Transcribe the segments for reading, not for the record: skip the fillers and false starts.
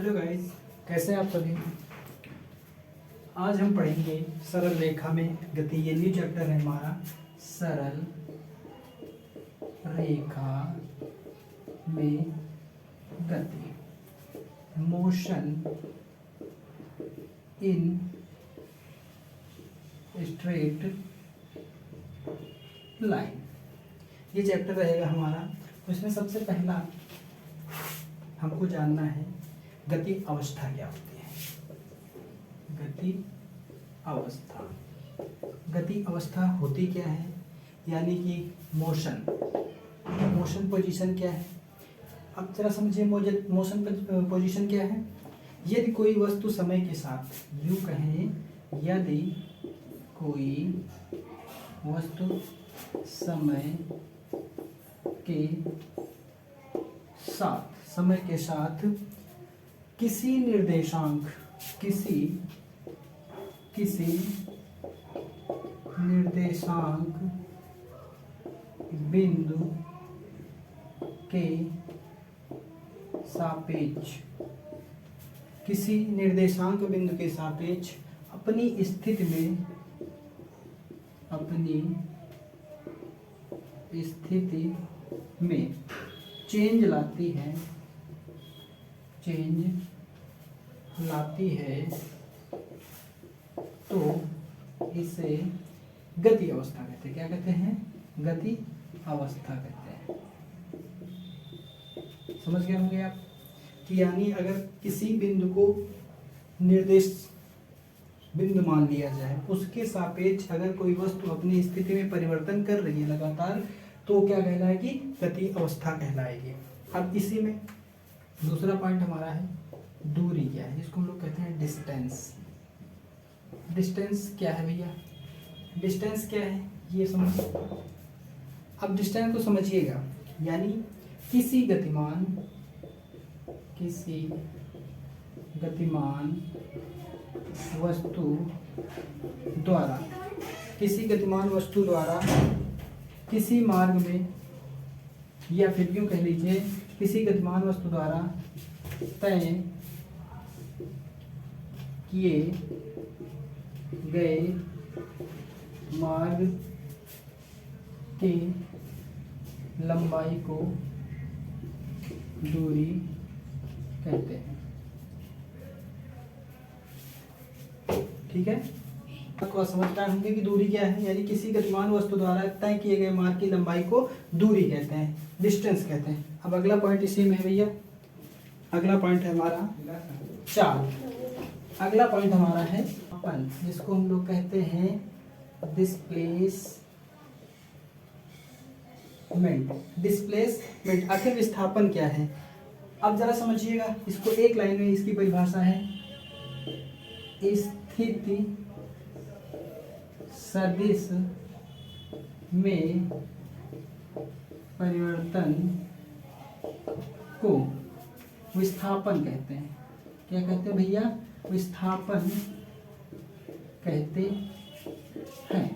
Hello guys, कैसे हैं आप सभी। आज हम पढ़ेंगे सरल रेखा में गति। ये न्यू चैप्टर है हमारा सरल रेखा में गति, मोशन इन स्ट्रेट लाइन। ये चैप्टर रहेगा हमारा। तो इसमें सबसे पहला हमको जानना है गति अवस्था क्या होती है। गति अवस्था, गति अवस्था होती क्या है, यानी कि मोशन पोजीशन क्या है। अब जरा समझिए मोशन पोजीशन क्या है। यदि कोई वस्तु समय के साथ, यूँ कहें यदि कोई वस्तु समय के साथ किसी निर्देशांक बिंदु के सापेक्ष अपनी स्थिति में चेंज लाती है तो इसे गति अवस्था कहते हैं। क्या कहते हैं? गति अवस्था कहते हैं। समझ गए होंगे आप कि यानी अगर किसी बिंदु को निर्देश बिंदु मान लिया जाए, उसके सापेक्ष अगर कोई वस्तु अपनी स्थिति में परिवर्तन कर रही है लगातार, तो क्या कहलाएगी? गति अवस्था कहलाएगी। अब इसी में दूसरा पॉइंट हमारा है दूरी क्या है। इसको हम लोग कहते हैं डिस्टेंस। डिस्टेंस क्या है भैया? डिस्टेंस क्या है ये समझिए। अब डिस्टेंस को समझिएगा, यानी किसी गतिमान वस्तु द्वारा किसी मार्ग में, या फिर यूँ कह लीजिए किसी गतिमान वस्तु द्वारा तय किए गए मार्ग की लंबाई को दूरी कहते हैं। ठीक है, आपको समझ पाए होंगे कि दूरी क्या है, यानी किसी गतिमान वस्तु द्वारा तय किए गए मार्ग की लंबाई को दूरी कहते हैं, डिस्टेंस कहते हैं। अब अगला पॉइंट इसी में है भैया। अगला पॉइंट है हमारा 4। अगला पॉइंट हमारा है अपन, जिसको हम लोग कहते हैं डिस्प्लेसमेंट। आखिर विस्थापन क्या है? अब जरा समझिएगा इसको। एक लाइन में इसकी परिभाषा है स्थिति सदिश में परिवर्तन को विस्थापन कहते हैं। क्या कहते हैं भैया? विस्थापन कहते हैं।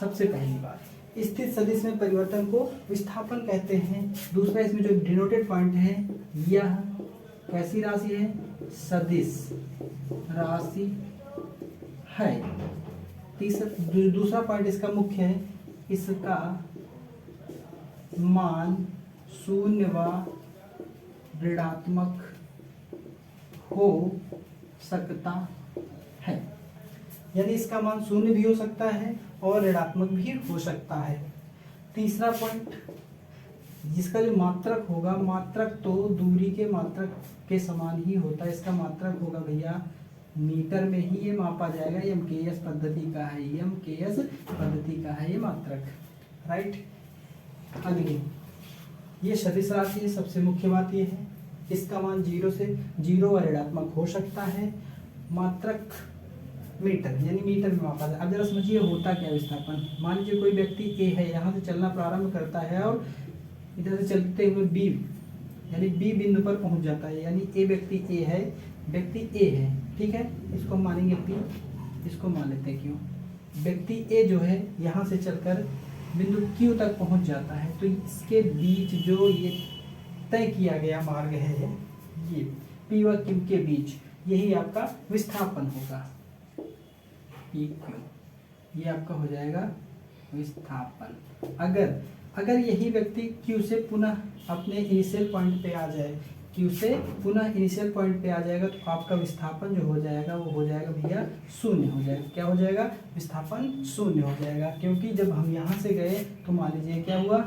सबसे पहली बात, स्थित सदिश में परिवर्तन को विस्थापन कहते हैं। दूसरा, इसमें जो डिनोटेड पॉइंट है, यह कैसी राशि है? सदिश राशि है। दूसरा पॉइंट इसका मुख्य है, इसका मान शून्य व ऋणात्मक हो सकता है। यानी इसका मान शून्य भी हो सकता है और ऋणात्मक भी हो सकता है। तीसरा पॉइंट, जिसका जो मात्रक होगा, मात्रक तो दूरी के मात्रक के समान ही होता है। इसका मात्रक होगा भैया मीटर में ही ये मापा जाएगा। MKS पद्धति का है, MKS पद्धति का है ये मात्रक, राइट। अगली ये सदिश राशि है। सबसे मुख्य बात ये है, इसका मान 0 और ऋणात्मक हो सकता है। मात्रक मीटर, यानी मीटर में मापा जाए। अब जरा समझिए होता क्या विस्थापन। मान लीजिए कोई व्यक्ति A है, यहाँ से चलना प्रारंभ करता है और इधर से चलते हुए B, यानी B बिंदु पर पहुंच जाता है। यानी व्यक्ति A है, ठीक है, इसको मानेंगे P, इसको मान लेते हैं Q। व्यक्ति A जो है यहाँ से चलकर बिंदु Q तक पहुँच जाता है, तो इसके बीच जो ये तय किया गया मार्ग है, P व Q के बीच, यही आपका विस्थापन होगा। PQ ये आपका हो जाएगा विस्थापन। अगर यही व्यक्ति Q से पुनः अपने इनिशियल पॉइंट पे आ जाए, Q से पुनः इनिशियल पॉइंट पे आ जाएगा, तो आपका विस्थापन जो हो जाएगा वो हो जाएगा भैया शून्य हो जाएगा। क्या हो जाएगा? विस्थापन शून्य हो जाएगा, क्योंकि जब हम यहाँ से गए तो मान लीजिए क्या हुआ,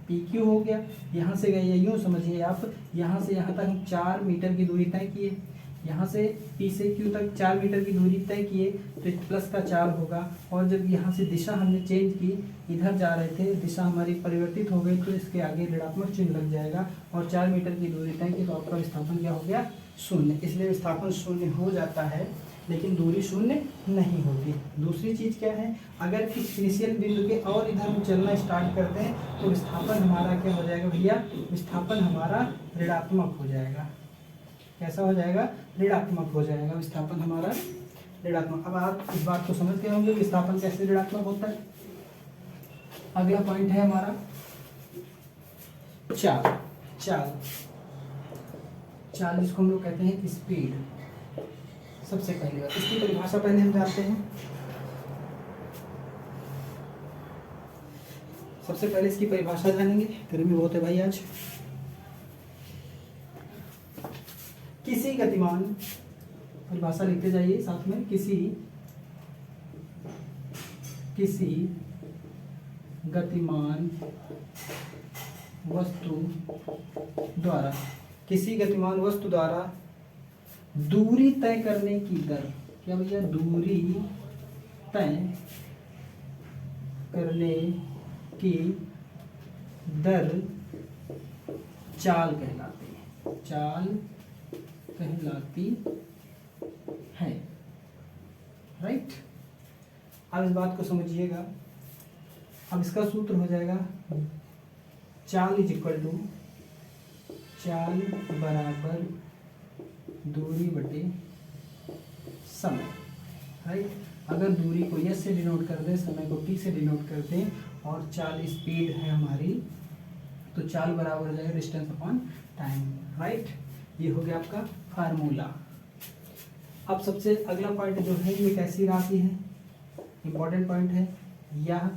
PQ हो गया। यहाँ से गए, यूँ समझिए आप, यहाँ से यहाँ तक हम 4 मीटर की दूरी तय किए, यहाँ से P से Q तक 4 मीटर की दूरी तय किए, तो प्लस का 4 होगा। और जब यहाँ से दिशा हमने चेंज की, इधर जा रहे थे, दिशा हमारी परिवर्तित हो गई, तो इसके आगे ऋणात्मक चिन्ह लग जाएगा। और 4 मीटर की दूरी तय की, तो आपका विस्थापन क्या हो गया? शून्य। इसलिए विस्थापन शून्य हो जाता है, लेकिन दूरी शून्य नहीं होती। दूसरी चीज़ क्या है, अगर किस इनिशियल बिंदु के और इधर हम चलना स्टार्ट करते हैं, तो विस्थापन हमारा क्या हो जाएगा भैया? विस्थापन हमारा ऋणात्मक हो जाएगा। कैसा हो जाएगा? ऋणात्मक हो जाएगा विस्थापन हमारा, ऋणात्मक। अब आप इस बात को समझ गए होंगे विस्थापन कैसे ऋणात्मक होता है। अगला पॉइंट है हमारा चाल। चाल जिसको हम लोग कहते हैं स्पीड। सबसे पहली बात, इसकी परिभाषा पहले हम जानते हैं। सबसे पहले इसकी परिभाषा जानेंगे, गर्मी बहुत है भाई आज। किसी गतिमान, परिभाषा लिखते जाइए साथ में, किसी गतिमान वस्तु द्वारा, किसी गतिमान वस्तु द्वारा दूरी तय करने की दर, क्या भैया? दूरी तय करने की दर चाल कहलाती है। चाल कहलाती है, राइट। अब इस बात को समझिएगा। अब इसका सूत्र हो जाएगा चाल इज इक्वल टू, चाल बराबर दूरी बटे समय, राइट। अगर दूरी को s से डिनोट कर दें, समय को t से डिनोट कर दें, और चाल स्पीड है हमारी, तो चाल बराबर हो जाएगा डिस्टेंस अपॉन टाइम, राइट। ये हो गया आपका फार्मूला। अब सबसे अगला पॉइंट जो है, ये कैसी राशि है? इंपॉर्टेंट पॉइंट है, यह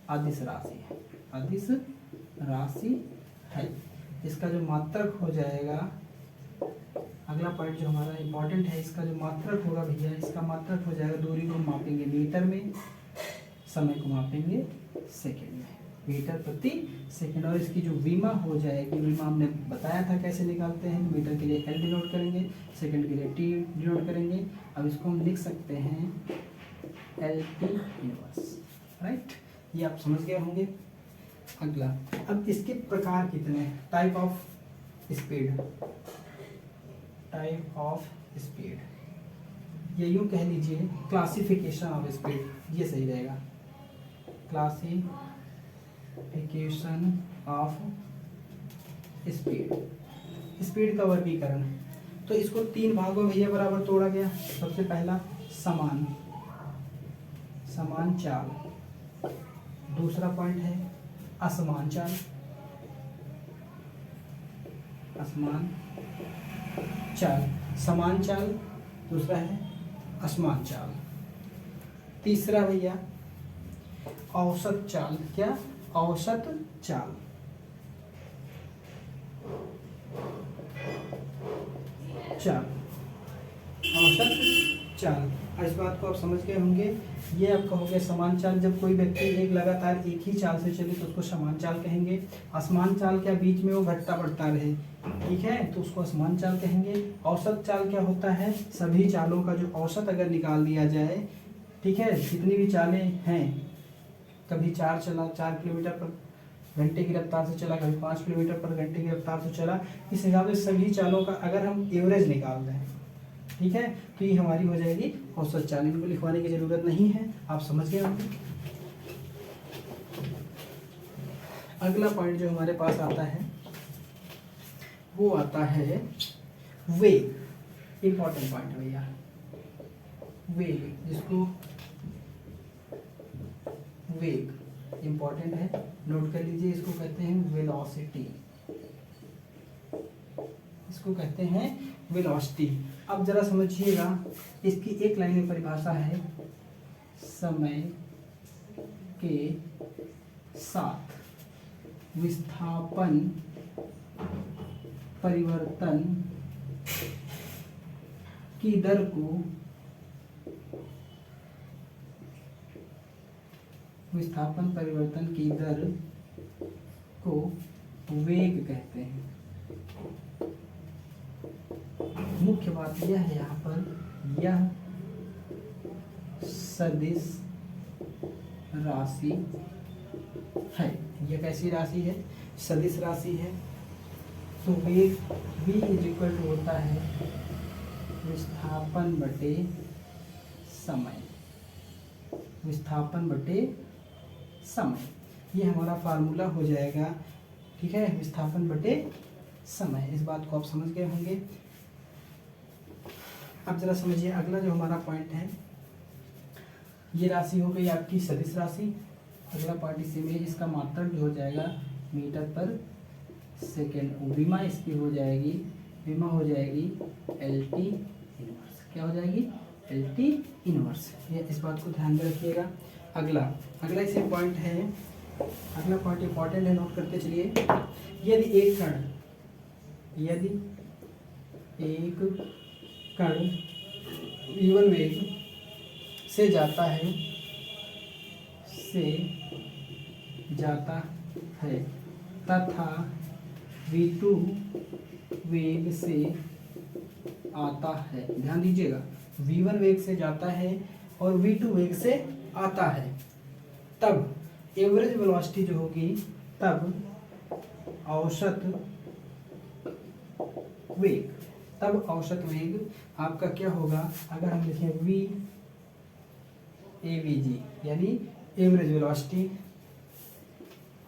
अदिश राशि है। अदिश राशि है, इसका जो मात्रक हो जाएगा, अगला पॉइंट जो हमारा इंपॉर्टेंट है, इसका जो मात्रक होगा भैया, इसका मात्रक हो जाएगा, दूरी को मापेंगे मीटर में, समय को मापेंगे सेकंड में, मीटर प्रति सेकंड। और इसकी जो विमा हो जाएगी, विमा हमने बताया था कैसे निकालते हैं। मीटर के लिए L डिनोट करेंगे, सेकंड के लिए T डिनोट करेंगे। अब इसको हम लिख सकते हैं LT इनवर्स, राइट। ये आप समझ गए होंगे। अगला, अब इसके प्रकार कितने, type of speed, type of speed, ये यूँ कह लीजिए क्लासिफिकेशन ऑफ स्पीड, ये सही रहेगा। क्लासिफिकेशन ऑफ स्पीड, स्पीड का वर्गीकरण। तो इसको 3 भागों में भैया बराबर तोड़ा गया। सबसे पहला समान, समान चाल। दूसरा पॉइंट है असमान चाल, असमान चाल, समान चाल। दूसरा है असमान चाल। तीसरा भैया औसत चाल। क्या? औसत चाल। चाल, औसत चाल। इस बात को आप समझ गए होंगे। ये आपका हो गया समान चाल। जब कोई व्यक्ति एक लगातार एक ही चाल से चले तो उसको समान चाल कहेंगे। असमान चाल क्या? बीच में वो घटता बढ़ता रहे, ठीक है, तो उसको असमान चाल कहेंगे। औसत चाल क्या होता है? सभी चालों का जो औसत अगर निकाल दिया जाए, ठीक है, जितनी भी चालें हैं, कभी 4 चला, 4 किलोमीटर पर घंटे की रफ्तार से चला, कभी 5 किलोमीटर पर घंटे की रफ्तार से चला, इस हिसाब से सभी चालों का अगर हम एवरेज निकाल दें, ठीक है, तो ये हमारी हो जाएगी औसत चाल। इनको लिखवाने की जरूरत नहीं है, आप समझ गए होंगे। अगला पॉइंट जो हमारे पास आता है वो आता है वेग। इंपॉर्टेंट पॉइंट भैया, वेग, जिसको वेग इंपॉर्टेंट है, नोट कर लीजिए। इसको कहते हैं वेलोसिटी। इसको कहते हैं वेलोसिटी। अब जरा समझिएगा, इसकी एक लाइन में परिभाषा है, समय के साथ विस्थापन परिवर्तन की दर को विस्थापन परिवर्तन की दर को वेग कहते हैं। मुख्य बात यह है यहाँ पर, यह सदिश राशि है। यह कैसी राशि है? सदिश राशि है। तो वेग v इज इक्वल टू होता है विस्थापन बटे समय, विस्थापन बटे समय, ये हमारा फार्मूला हो जाएगा। ठीक है, विस्थापन बटे समय, इस बात को आप समझ गए होंगे। अब जरा समझिए अगला जो हमारा पॉइंट है, ये राशि हो गई आपकी सदिश राशि। अगला पार्ट इसी में, इसका मात्रक जो हो जाएगा मीटर पर सेकेंड। विमा इसकी हो जाएगी, विमा हो जाएगी LT इनवर्स। क्या हो जाएगी? LT inverse. ये इस बात को ध्यान में रखिएगा। अगला इसे पॉइंट है, अगला पॉइंट इंपॉर्टेंट है, नोट करते चलिए। यदि एक कण v1 वेग से जाता है तथा v2 वेग से आता है, ध्यान दीजिएगा, v1 वेग से जाता है और v2 वेग से आता है, तब एवरेज वेलोसिटी जो होगी, तब औसत वेग आपका क्या होगा? अगर हम लिखें v avg यानी एवरेज वेलोसिटी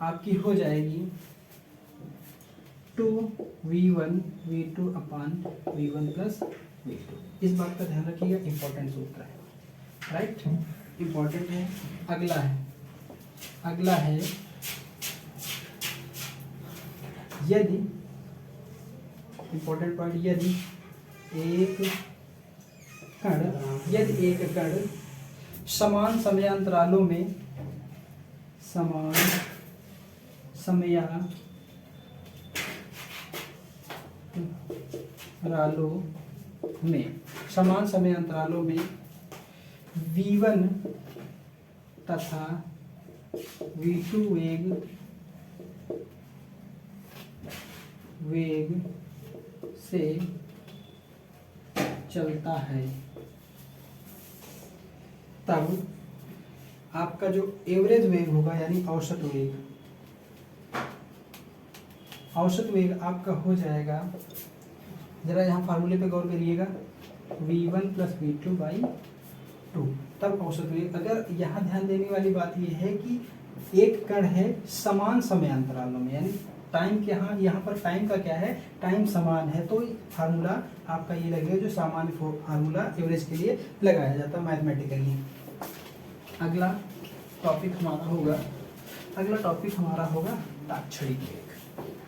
आपकी हो जाएगी 2v1 v2 अपान v1 प्लस v2। इस बात का ध्यान रखिएगा, इंपॉर्टेंट सूत्र है, राइट, इंपॉर्टेंट है। अगला है यदि इंपॉर्टेंट पॉइंट, यदि एक कण समान समयांतरालों में v1 तथा v2 वेग से चलता है, तब आपका जो एवरेज वेग होगा यानी औसत वेग आपका हो जाएगा, जरा यहाँ फार्मूले पे गौर करिएगा, v1 प्लस v2 बाई 2, तब औसत वेग। अगर यहाँ ध्यान देने वाली बात यह है कि एक कण है समान समयांतरालों में, यानी टाइम के यहाँ पर टाइम का क्या है, टाइम समान है, तो फार्मूला आपका ये लगेगा जो सामान्य फार्मूला एवरेज के लिए लगाया जाता है मैथमेटिकली। अगला टॉपिक हमारा होगा ताक्षणिक वेग।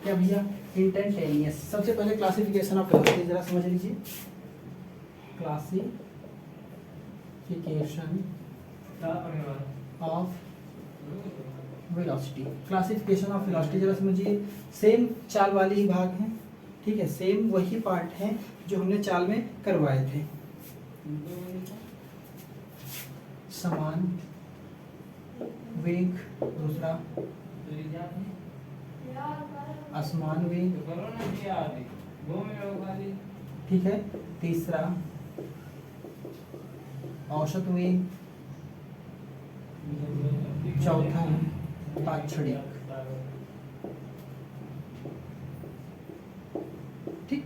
क्या भैया? इंस्टेंटेनियस। सबसे पहले क्लासिफिकेशन ऑफ वेलोसिटी जरा समझ लीजिए। क्लासिफिकेशन ऑफ वेलोसिटी जरा समझिए। सेम चाल वाले ही भाग हैं, ठीक है, सेम वही पार्ट हैं जो हमने चाल में करवाए थे। समान वेग, दूसरा असमान वेग, ठीक है, तीसरा औसत वेग, चौथा ताक्षणिक। ठीक,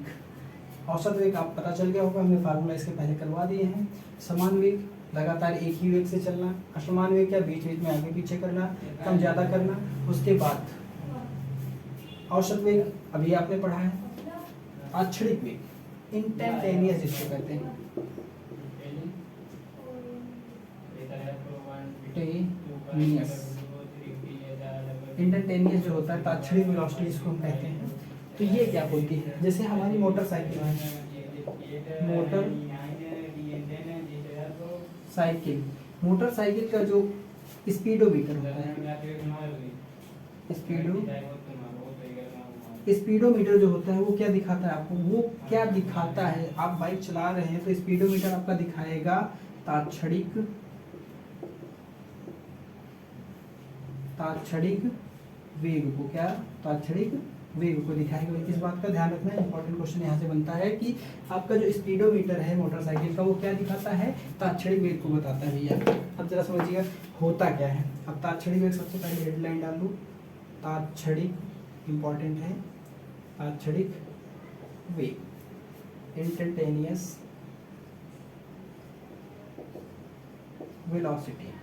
औसत वेग आप पता चल गया होगा, हमने फार्मूला इसके पहले करवा दिए हैं। समान वेग लगातार एक ही वेग से चलना, असमान वेग क्या बीच बीच में आगे पीछे करना, कम ज्यादा करना। उसके बाद औसत वेग अभी आपने पढ़ा है। ताक्षणिक वेग इंस्टेंटेनियस जिसको कहते हैं, इंस्टेंटेनियस जो होता है ताक्षणिक वेलोसिटी जिसको हम कहते हैं। तो ये क्या होती है, जैसे हमारी मोटरसाइकिल है, मोटरसाइकिल का जो स्पीडोमीटर होता है, स्पीडोमीटर जो होता है वो क्या दिखाता है आपको, वो क्या दिखाता है, आप बाइक चला रहे हैं तो स्पीडोमीटर आपका दिखाएगा तात्क्षणिक वेग को, क्या तात्क्षणिक वेग को दिखाएगा। इस बात का ध्यान रखना है, इंपॉर्टेंट क्वेश्चन यहाँ से बनता है कि आपका जो स्पीडोमीटर है मोटरसाइकिल का वो क्या दिखाता है, तात्क्षणिक वेग को बताता है भैया। अब जरा समझिएगा होता क्या है। अब तात्क्षणिक वेग, सबसे पहले हेडलाइन डाल लूँ, तात्क्षणिक इंपॉर्टेंट है, तात्क्षणिक वेग, इंस्टेंटेनियस वेलोसिटी।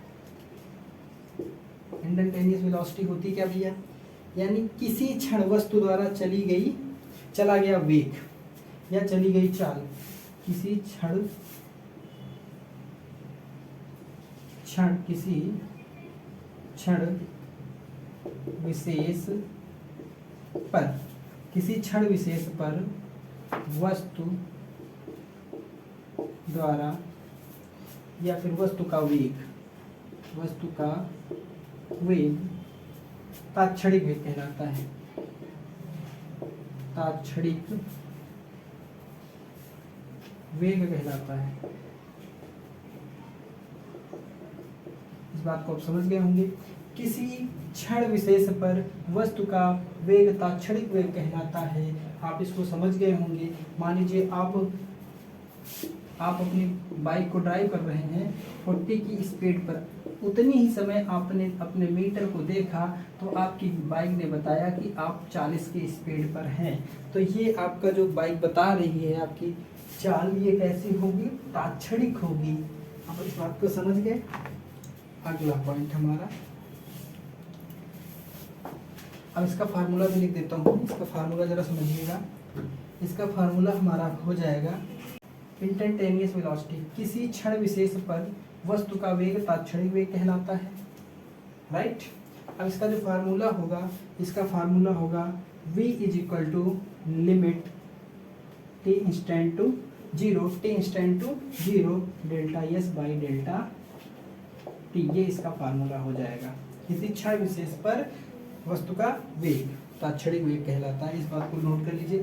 इंस्टेंटेनियस वेलोसिटी होती क्या भैया, यानी किसी क्षण वस्तु द्वारा चला गया वेग या चली गई चाल, किसी क्षण विशेष पर वस्तु द्वारा या फिर वस्तु का वेग तात्क्षणिक वेग कहलाता है, तात्क्षणिक वेग कहलाता है। इस बात को आप समझ गए होंगे, किसी क्षण विशेष पर वस्तु का वेग तात्क्षणिक वेग कहलाता है। आप इसको समझ गए होंगे। मान लीजिए आप अपनी बाइक को ड्राइव कर रहे हैं 40 की स्पीड पर, उतनी ही समय आपने अपने मीटर को देखा तो आपकी बाइक ने बताया कि आप 40 की स्पीड पर हैं। तो ये आपका जो बाइक बता रही है आपकी चाल, ये कैसी होगी, तात्क्षणिक होगी। आप इस बात को समझ गए। अगला पॉइंट हमारा, अब इसका फार्मूला भी लिख देता हूँ, इसका फार्मूला जरा समझिएगा। इसका फार्मूला हमारा हो जाएगा इंस्टेंटेनियस वेलोसिटी, किसी क्षण विशेष पर वस्तु का वेग तात्क्षणिक वेग कहलाता है, राइट। अब इसका जो फार्मूला होगा, इसका फार्मूला होगा v is equal to limit t instant to zero delta s by delta t, ये इसका फार्मूला हो जाएगा। किसी क्षण विशेष पर वस्तु का वेग तात्क्षणिक वेग कहलाता है। इस बात को नोट कर लीजिए।